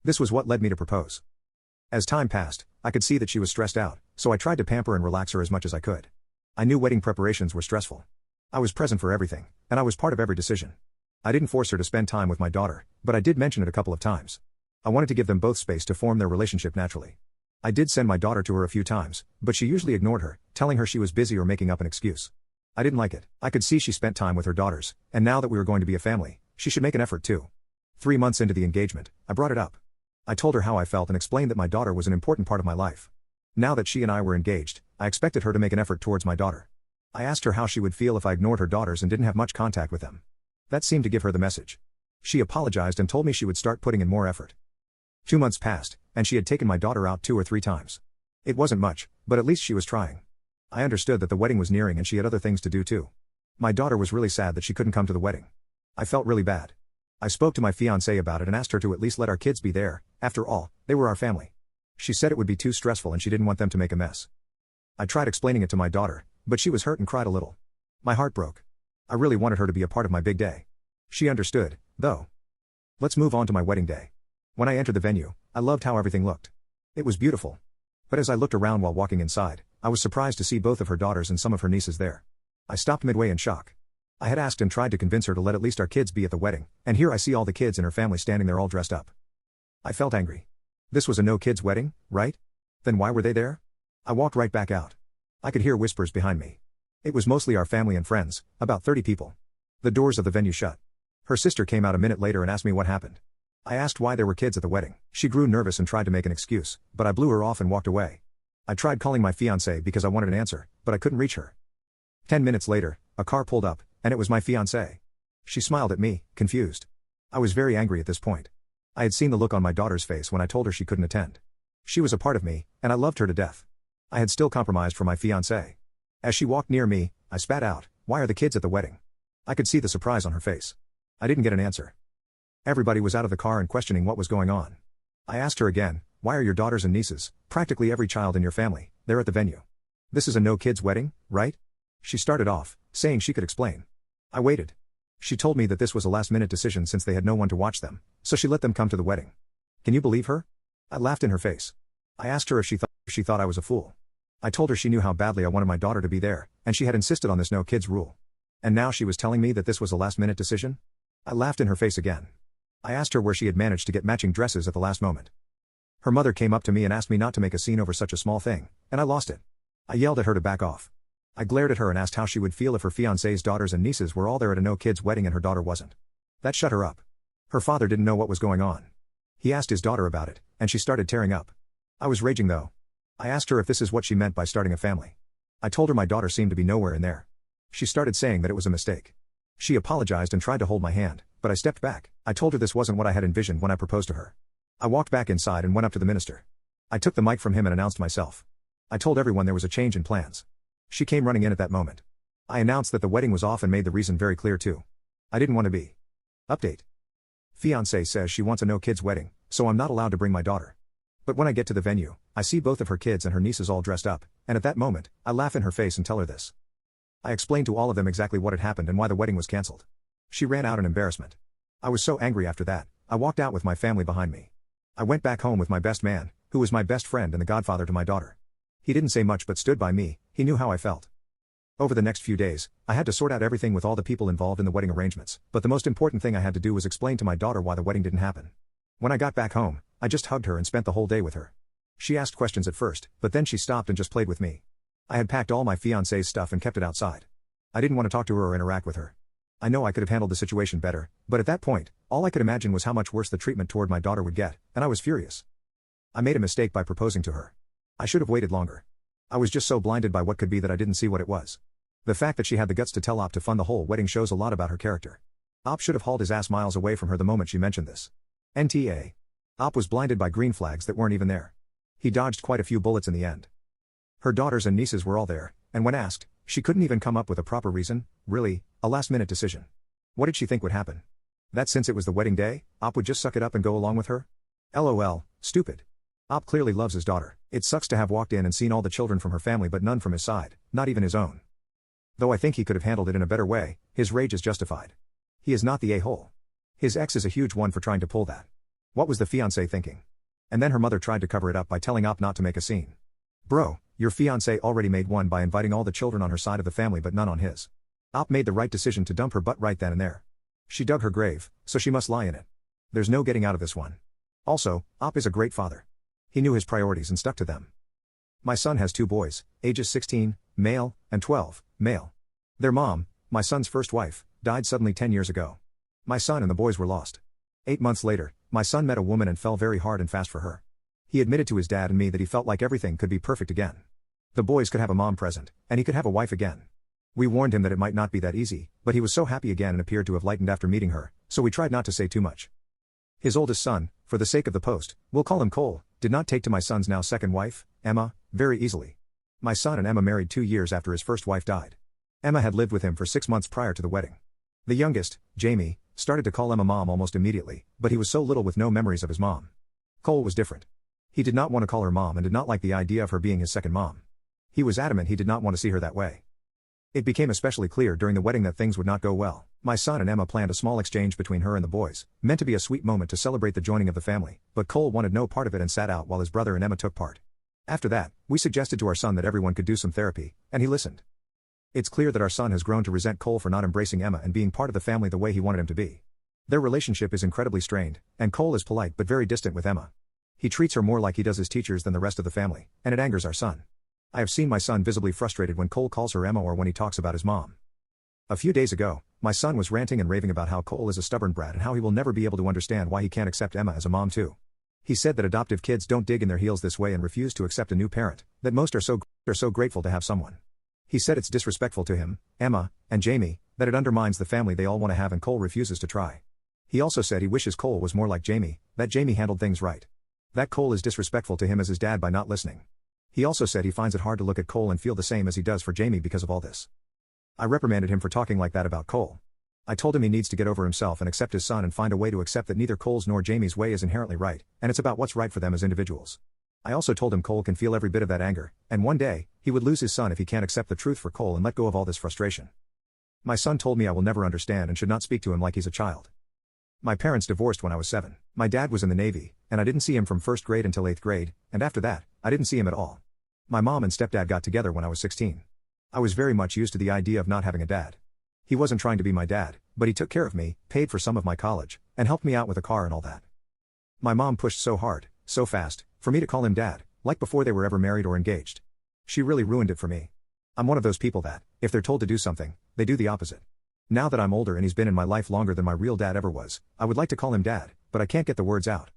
This was what led me to propose. As time passed, I could see that she was stressed out, so I tried to pamper and relax her as much as I could. I knew wedding preparations were stressful. I was present for everything, and I was part of every decision. I didn't force her to spend time with my daughter, but I did mention it a couple of times. I wanted to give them both space to form their relationship naturally. I did send my daughter to her a few times, but she usually ignored her, telling her she was busy or making up an excuse. I didn't like it. I could see she spent time with her daughters, and now that we were going to be a family, she should make an effort too. 3 months into the engagement, I brought it up. I told her how I felt and explained that my daughter was an important part of my life. Now that she and I were engaged, I expected her to make an effort towards my daughter. I asked her how she would feel if I ignored her daughters and didn't have much contact with them. That seemed to give her the message. She apologized and told me she would start putting in more effort. 2 months passed, and she had taken my daughter out 2 or 3 times. It wasn't much, but at least she was trying. I understood that the wedding was nearing and she had other things to do too. My daughter was really sad that she couldn't come to the wedding. I felt really bad. I spoke to my fiancé about it and asked her to at least let our kids be there. After all, they were our family. She said it would be too stressful and she didn't want them to make a mess. I tried explaining it to my daughter, but she was hurt and cried a little. My heart broke. I really wanted her to be a part of my big day. She understood, though. Let's move on to my wedding day. When I entered the venue, I loved how everything looked. It was beautiful. But as I looked around while walking inside, I was surprised to see both of her daughters and some of her nieces there. I stopped midway in shock. I had asked and tried to convince her to let at least our kids be at the wedding, and here I see all the kids and her family standing there all dressed up. I felt angry. This was a no-kids wedding, right? Then why were they there? I walked right back out. I could hear whispers behind me. It was mostly our family and friends, about 30 people. The doors of the venue shut. Her sister came out a minute later and asked me what happened. I asked why there were kids at the wedding. She grew nervous and tried to make an excuse, but I blew her off and walked away. I tried calling my fiancé because I wanted an answer, but I couldn't reach her. 10 minutes later, a car pulled up, and it was my fiancé. She smiled at me, confused. I was very angry at this point. I had seen the look on my daughter's face when I told her she couldn't attend. She was a part of me, and I loved her to death. I had still compromised for my fiancé. As she walked near me, I spat out, "Why are the kids at the wedding?" I could see the surprise on her face. I didn't get an answer. Everybody was out of the car and questioning what was going on. I asked her again, "Why are your daughters and nieces, practically every child in your family, there at the venue? This is a no-kids wedding, right?" She started off, saying she could explain. I waited. She told me that this was a last-minute decision since they had no one to watch them, so she let them come to the wedding. Can you believe her? I laughed in her face. I asked her if she thought I was a fool. I told her she knew how badly I wanted my daughter to be there, and she had insisted on this no-kids rule. And now she was telling me that this was a last-minute decision? I laughed in her face again. I asked her where she had managed to get matching dresses at the last moment. Her mother came up to me and asked me not to make a scene over such a small thing, and I lost it. I yelled at her to back off. I glared at her and asked how she would feel if her fiancé's daughters and nieces were all there at a no-kids wedding and her daughter wasn't. That shut her up. Her father didn't know what was going on. He asked his daughter about it, and she started tearing up. I was raging though. I asked her if this is what she meant by starting a family. I told her my daughter seemed to be nowhere in there. She started saying that it was a mistake. She apologized and tried to hold my hand, but I stepped back. I told her this wasn't what I had envisioned when I proposed to her. I walked back inside and went up to the minister. I took the mic from him and announced myself. I told everyone there was a change in plans. She came running in at that moment. I announced that the wedding was off and made the reason very clear too. I didn't want to be. Update. Fiancé says she wants a no-kids wedding, so I'm not allowed to bring my daughter. But when I get to the venue, I see both of her kids and her nieces all dressed up, and at that moment, I laugh in her face and tell her this. I explained to all of them exactly what had happened and why the wedding was cancelled. She ran out in embarrassment. I was so angry after that, I walked out with my family behind me. I went back home with my best man, who was my best friend and the godfather to my daughter. He didn't say much but stood by me. He knew how I felt. Over the next few days, I had to sort out everything with all the people involved in the wedding arrangements, but the most important thing I had to do was explain to my daughter why the wedding didn't happen. When I got back home, I just hugged her and spent the whole day with her. She asked questions at first, but then she stopped and just played with me. I had packed all my fiancé's stuff and kept it outside. I didn't want to talk to her or interact with her. I know I could have handled the situation better, but at that point, all I could imagine was how much worse the treatment toward my daughter would get, and I was furious. I made a mistake by proposing to her. I should have waited longer. I was just so blinded by what could be that I didn't see what it was. The fact that she had the guts to tell Op to fund the whole wedding shows a lot about her character. Op should have hauled his ass miles away from her the moment she mentioned this. NTA. Op was blinded by green flags that weren't even there. He dodged quite a few bullets in the end. Her daughters and nieces were all there, and when asked, she couldn't even come up with a proper reason. Really, a last-minute decision. What did she think would happen? That since it was the wedding day, Op would just suck it up and go along with her? LOL, stupid. Op clearly loves his daughter. It sucks to have walked in and seen all the children from her family but none from his side, not even his own. Though I think he could have handled it in a better way, his rage is justified. He is not the a-hole. His ex is a huge one for trying to pull that. What was the fiancé thinking? And then her mother tried to cover it up by telling Op not to make a scene. Bro, your fiancé already made one by inviting all the children on her side of the family but none on his. Op made the right decision to dump her butt right then and there. She dug her grave, so she must lie in it. There's no getting out of this one. Also, Op is a great father. He knew his priorities and stuck to them. My son has 2 boys, ages 16, male, and 12, male. Their mom, my son's first wife, died suddenly 10 years ago. My son and the boys were lost. 8 months later, my son met a woman and fell very hard and fast for her. He admitted to his dad and me that he felt like everything could be perfect again. The boys could have a mom present, and he could have a wife again. We warned him that it might not be that easy, but he was so happy again and appeared to have lightened after meeting her, so we tried not to say too much. His oldest son, for the sake of the post, we'll call him Cole, did not take to my son's now second wife, Emma, very easily. My son and Emma married 2 years after his first wife died. Emma had lived with him for 6 months prior to the wedding. The youngest, Jamie, started to call Emma mom almost immediately, but he was so little with no memories of his mom. Cole was different. He did not want to call her mom and did not like the idea of her being his second mom. He was adamant he did not want to see her that way. It became especially clear during the wedding that things would not go well. My son and Emma planned a small exchange between her and the boys, meant to be a sweet moment to celebrate the joining of the family, but Cole wanted no part of it and sat out while his brother and Emma took part. After that, we suggested to our son that everyone could do some therapy, and he listened. It's clear that our son has grown to resent Cole for not embracing Emma and being part of the family the way he wanted him to be. Their relationship is incredibly strained, and Cole is polite but very distant with Emma. He treats her more like he does his teachers than the rest of the family, and it angers our son. I have seen my son visibly frustrated when Cole calls her Emma or when he talks about his mom. A few days ago, my son was ranting and raving about how Cole is a stubborn brat and how he will never be able to understand why he can't accept Emma as a mom too. He said that adoptive kids don't dig in their heels this way and refuse to accept a new parent, that most are so grateful to have someone. He said it's disrespectful to him, Emma, and Jamie, that it undermines the family they all want to have and Cole refuses to try. He also said he wishes Cole was more like Jamie, that Jamie handled things right. That Cole is disrespectful to him as his dad by not listening. He also said he finds it hard to look at Cole and feel the same as he does for Jamie because of all this. I reprimanded him for talking like that about Cole. I told him he needs to get over himself and accept his son and find a way to accept that neither Cole's nor Jamie's way is inherently right, and it's about what's right for them as individuals. I also told him Cole can feel every bit of that anger, and one day, he would lose his son if he can't accept the truth for Cole and let go of all this frustration. My son told me I will never understand and should not speak to him like he's a child. My parents divorced when I was 7. My dad was in the Navy, and I didn't see him from 1st grade until 8th grade, and after that, I didn't see him at all. My mom and stepdad got together when I was 16. I was very much used to the idea of not having a dad. He wasn't trying to be my dad, but he took care of me, paid for some of my college, and helped me out with a car and all that. My mom pushed so hard, so fast, for me to call him dad, like before they were ever married or engaged. She really ruined it for me. I'm one of those people that, if they're told to do something, they do the opposite. Now that I'm older and he's been in my life longer than my real dad ever was, I would like to call him dad, but I can't get the words out.